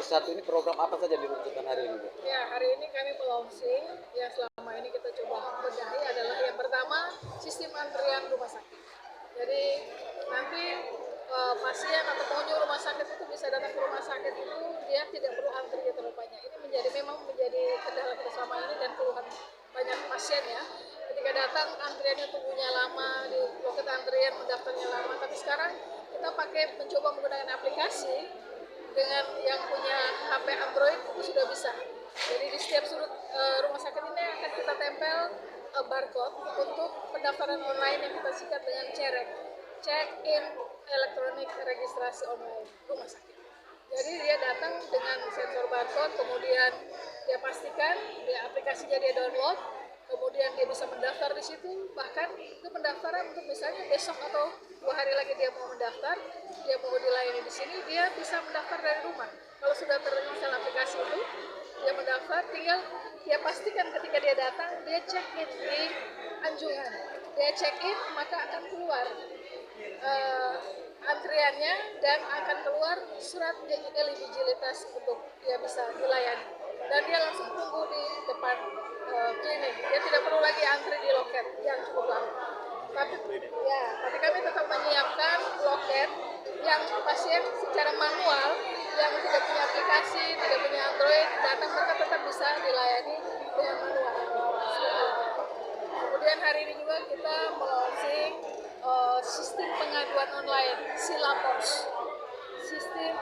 satu ini program apa saja diluncurkan hari ini, Bu? Ya, hari ini kami launching yang selama ini kita coba benahi adalah yang pertama sistem antrian rumah sakit. Jadi nanti pasien atau pengunjung rumah sakit itu bisa datang ke rumah sakit itu dia tidak perlu antri terlalu banyak. Ini memang menjadi kendala kita selama ini dan keluhan banyak pasien ya. Ketika datang antriannya tunggunya lama, di loket antrian mendaftarnya lama. Tapi sekarang kita mencoba menggunakan aplikasi dengan yang punya HP Android itu sudah bisa. Jadi di setiap sudut rumah sakit ini akan kita tempel barcode untuk pendaftaran online yang kita singkat dengan check in elektronik registrasi online rumah sakit. Jadi dia datang dengan sensor barcode, kemudian dia pastikan di aplikasinya dia download, kemudian dia bisa mendaftar di situ. Bahkan itu pendaftaran untuk misalnya besok atau 2 hari lagi dia mau mendaftar, dia mau dilayani di sini, dia bisa mendaftar dari rumah. Kalau sudah terinstall aplikasi itu, dia mendaftar, tinggal dia pastikan ketika dia datang, dia check in di Anjungan. Dia check in, maka akan keluar antriannya dan akan keluar surat eligibilitas untuk dia bisa dilayani. Dan dia langsung tunggu di depan klinik. Dia tidak perlu lagi antri di loket yang cukup lama. Tapi kami tetap menyiapkan loket yang pasien secara manual yang tidak punya aplikasi, tidak punya Android, datang mereka tetap bisa dilayani dengan manual. Kemudian hari ini juga kita launching sistem pengaduan online Silapos, sistem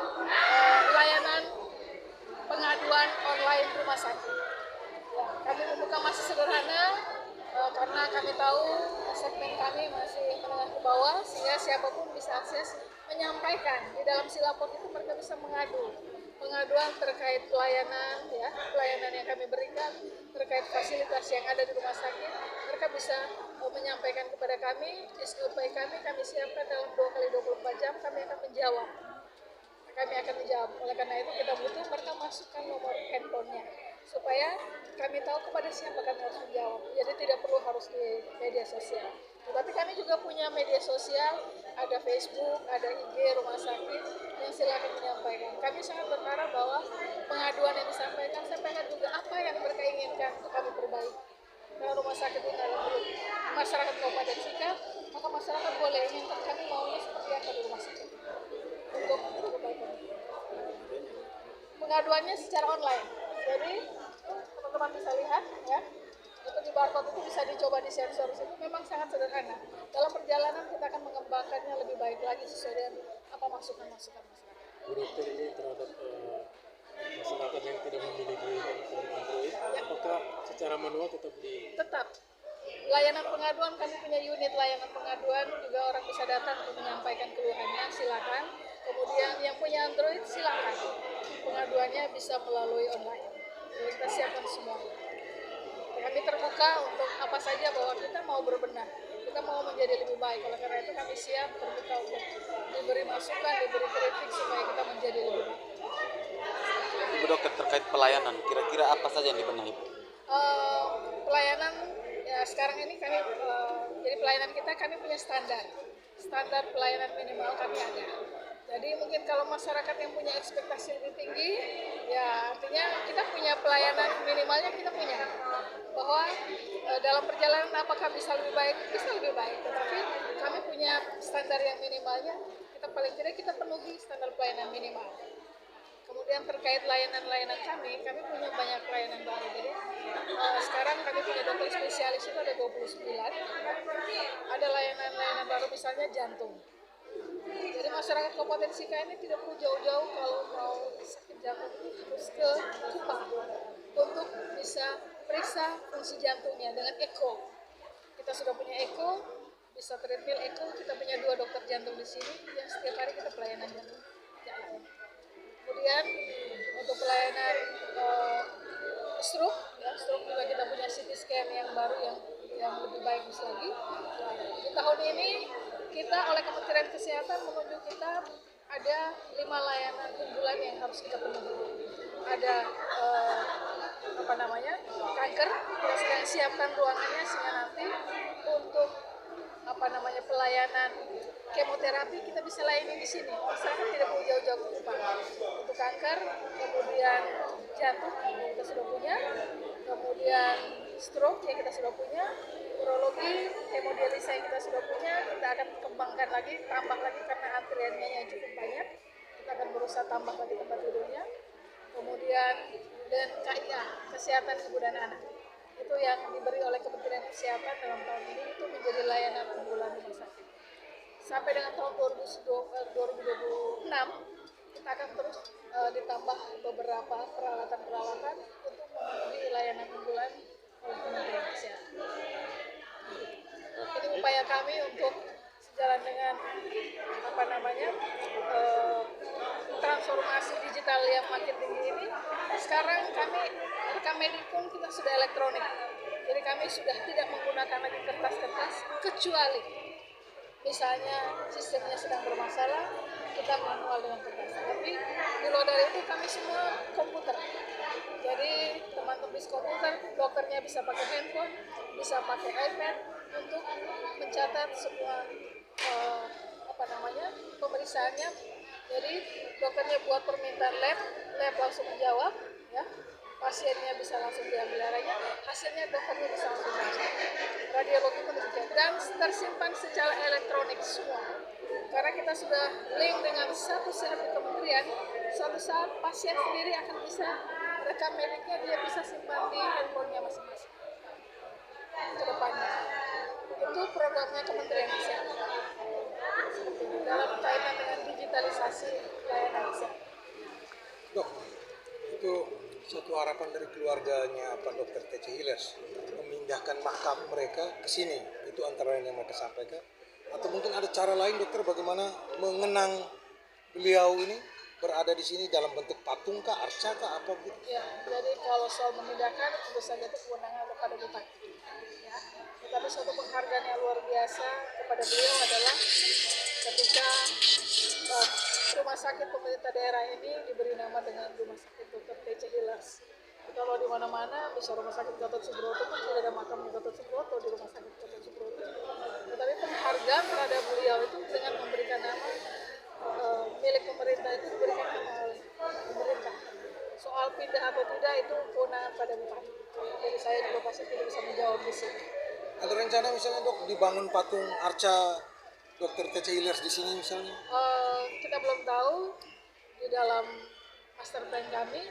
layanan pengaduan online rumah sakit. Kami membuka masih sederhana karena kami tahu segmen kami masih menengah ke bawah, sehingga siapapun bisa akses menyampaikan. Di dalam Silapos itu mereka bisa pengaduan terkait pelayanan yang kami berikan, terkait fasilitas yang ada di rumah sakit. Mereka bisa menyampaikan kepada kami, SOP kami siapkan dalam 2x24 jam, kami akan menjawab. Oleh karena itu kita butuh mereka masukkan nomor handphonenya supaya kami tahu kepada siapa kami harus menjawab. Jadi tidak perlu harus di media sosial. Tetapi kami juga punya media sosial, ada Facebook, ada IG rumah sakit yang silakan menyampaikan. Kami sangat berharap bahwa pengaduan yang sampaikan juga apa yang mereka inginkan untuk kami perbaiki. Karena rumah sakit ini adalah masyarakat Kabupaten Sika, maka masyarakat boleh inginkan kami maunya seperti apa di rumah sakit untuk perbaikan. Pengaduannya secara online. Jadi teman-teman bisa lihat ya. Untuk di barcode itu bisa dicoba di sensor itu memang sangat sederhana. Dalam perjalanan kita akan mengembangkannya lebih baik lagi sesuai dengan apa masukan-masukan masyarakat. Bu Dokter, ini terhadap masyarakat yang tidak memiliki handphone Android, apakah secara manual tetap Tetap. Layanan pengaduan, kami punya unit layanan pengaduan, juga orang bisa datang untuk menyampaikan keluhannya, silakan. Kemudian yang punya Android silakan. Pengaduannya bisa melalui online. Jadi kita siapkan semuanya. Kami terbuka untuk apa saja bahwa kita mau berbenah, kita mau menjadi lebih baik. Oleh karena itu kami siap terbuka untuk diberi masukan, diberi kritik supaya kita menjadi lebih baik. Ibu Dokter, terkait pelayanan, kira-kira apa saja yang dibenahi? Pelayanan ya sekarang ini jadi pelayanan kami punya standar pelayanan minimal kami ada. Jadi mungkin kalau masyarakat yang punya ekspektasi lebih tinggi, ya artinya kita punya pelayanan minimalnya kita punya. Bahwa dalam perjalanan apakah bisa lebih baik? Bisa lebih baik, tetapi kami punya standar yang minimalnya, kita paling tidak kita penuhi standar pelayanan minimal. Kemudian terkait layanan-layanan kami punya banyak layanan baru. Jadi sekarang kami punya dokter spesialis itu ada 29. Ada layanan-layanan baru misalnya jantung. Jadi masyarakat Kabupaten Sika ini tidak perlu jauh-jauh kalau mau sakit jantung harus ke Kupang untuk bisa periksa fungsi jantungnya dengan eko. Kita sudah punya eko, bisa treadmill eko. Kita punya 2 dokter jantung di sini yang setiap hari kita pelayanan jantung. Kemudian untuk pelayanan stroke juga kita punya CT scan yang baru yang lebih baik lagi. Di tahun ini kita oleh Kementerian Kesehatan menunjuk kita ada 5 layanan unggulan yang harus kita penuhi. Ada kanker, kita sedang siapkan ruangannya sehingga nanti untuk pelayanan kemoterapi kita bisa layani di sini. Masyarakat tidak perlu jauh-jauh ke Kupang. Untuk kanker, kemudian jantung yang kita sudah punya, kemudian stroke yang kita sudah punya, urologi, hemodialisa yang kita sudah punya, kita akan kembangkan lagi, tambah lagi karena antriannya yang cukup banyak. Kita akan berusaha tambah lagi tempat tidurnya. Kemudian dan KIA, kesehatan ibu dan anak. Itu yang diberi oleh Kementerian Kesehatan dalam tahun ini itu menjadi layanan unggulan rumah sakit. Sampai dengan tahun 2026 kita akan terus ditambah beberapa peralatan-peralatan untuk memenuhi layanan unggulan oleh Kementerian Kesehatan. Ini upaya kami untuk sejalan dengan transformasi digital yang makin tinggi ini. Sekarang kami rekam medik pun kita sudah elektronik. Jadi kami sudah tidak menggunakan lagi kertas-kertas kecuali misalnya sistemnya sedang bermasalah, kita manual dengan kertas. Tapi di luar dari itu kami semua komputer. Jadi teman-teman bis komputer, dokternya bisa pakai handphone, bisa pakai iPad untuk mencatat semua pemeriksaannya. Jadi dokternya buat permintaan lab langsung menjawab, ya. Pasiennya bisa langsung diambil darahnya, hasilnya dokternya bisa langsung baca. Radiologi pun demikian dan tersimpan secara elektronik semua. Karena kita sudah link dengan satu sehat di kementerian, suatu saat pasien sendiri akan bisa rekam mediknya, dia bisa simpan di handphonenya masing-masing. Ke depannya. Itu programnya Kementerian Kesehatan. Seperti ini, dalam kaitan dengan digitalisasi layanan kesehatan. Dok, itu satu harapan dari keluarganya Pak Dr. T.C. Hilers memindahkan makam mereka ke sini, itu antara lain yang mereka sampaikan. Atau mungkin ada cara lain dokter bagaimana mengenang beliau ini berada di sini dalam bentuk patung kah, arca kah, apa gitu? Ya, jadi kalau soal memindahkan tentu saja itu kewenangan kepada bupati. Ya. Tetapi suatu penghargaan yang luar biasa kepada beliau adalah ketika rumah sakit pemerintah daerah ini diberi nama dengan Rumah Sakit Dr. T.C. Hilers. Kalau di mana-mana, bisa Rumah Sakit Gatot Subroto pun tidak ada makamnya Gatot Subroto di Rumah Sakit Gatot Subroto. Tetapi penghargaan terhadap beliau itu dengan memberikan nama milik pemerintah itu diberikan nama oleh pemerintah. Soal pindah atau tidak itu kewenangan pada bupati. Jadi saya juga pasti tidak bisa menjawab di sini. Ada rencana misalnya dok dibangun patung arca Dr. T.C. Hilers di sini misalnya? Kita belum tahu di dalam master plan kami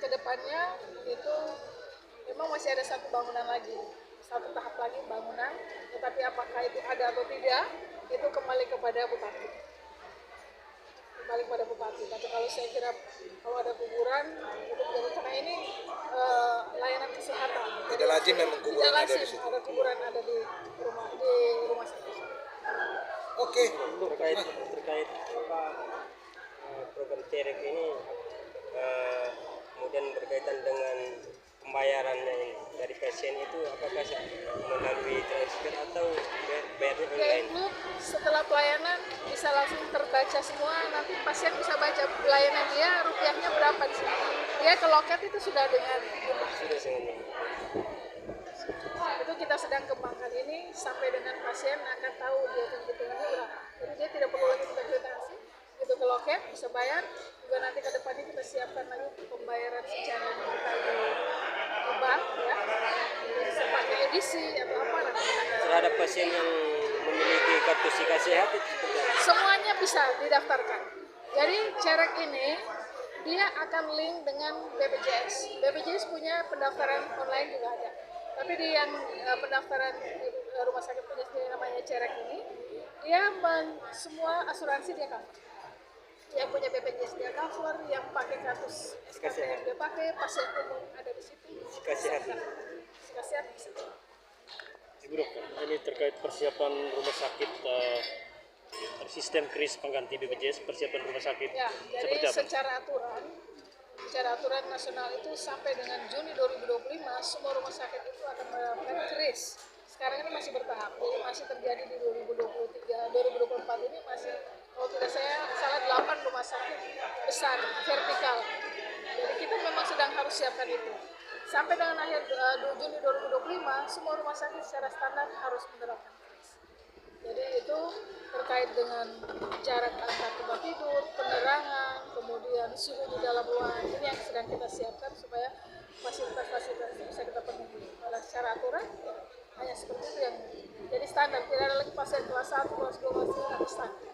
ke depannya itu memang masih ada satu bangunan lagi, satu tahap lagi bangunan, tetapi apakah itu ada atau tidak itu kembali kepada bupati. Tapi kalau saya kira kalau ada kuburan itu karena ini layanan kesehatan. Tidak lazim memang kuburan ada di situ. Ada kuburan ada di rumah sakit. Oke. Terkait program CEREC ini kemudian berkaitan dengan pembayarannya ini dari pasien itu apakah melalui transfer atau bayarnya online? Itu setelah pelayanan bisa langsung terbaca semua, nanti pasien bisa baca pelayanan dia rupiahnya berapa di sini. Dia ke loket itu sudah dengan Sudah semuanya. itu kita sedang kembangkan ini sampai dengan pasien akan tahu dia kebutuhannya berapa. Jadi dia tidak perlu lagi kita kwitansi, itu ke loket bisa bayar. Juga nanti ke depannya kita siapkan lagi pembayaran secara digital di bank, ya. Bisa pakai edisi atau apa nanti. Terhadap pasien yang memiliki kartu SIKA sehat itu seperti apa? Semuanya bisa didaftarkan. Jadi CEREC ini dia akan link dengan BPJS. BPJS punya pendaftaran online juga ada. Tapi di yang pendaftaran di rumah sakit punya sendiri namanya CEREC ini, dia semua asuransi dia cover. Yang punya BPJS dia cover, yang pakai kartu SKSD dia pakai, pasien umum ada di situ. SIKA sehat. SIKA sehat bisa. Ibu dokter, ini terkait persiapan rumah sakit sistem kris pengganti BPJS, persiapan rumah sakit Ya, seperti jadi apa? secara aturan nasional itu sampai dengan Juni 2025 semua rumah sakit itu akan menerapkan kris. Sekarang ini masih bertahap, jadi masih terjadi di 2024 ini masih, kalau tidak saya salah 8 rumah sakit besar vertikal. Jadi kita memang sedang harus siapkan itu. Sampai dengan akhir Juni 2025 semua rumah sakit secara standar harus menerapkan kris. Jadi itu terkait dengan jarak antar tempat tidur, penerangan, kemudian suhu di dalam ruangan, ini yang sedang kita siapkan supaya fasilitas-fasilitas itu bisa kita penuhi. Kalau secara aturan ya, hanya seperti itu yang jadi standar, tidak ada lagi pasien kelas 1, kelas 2, kelas 3, tapi standar.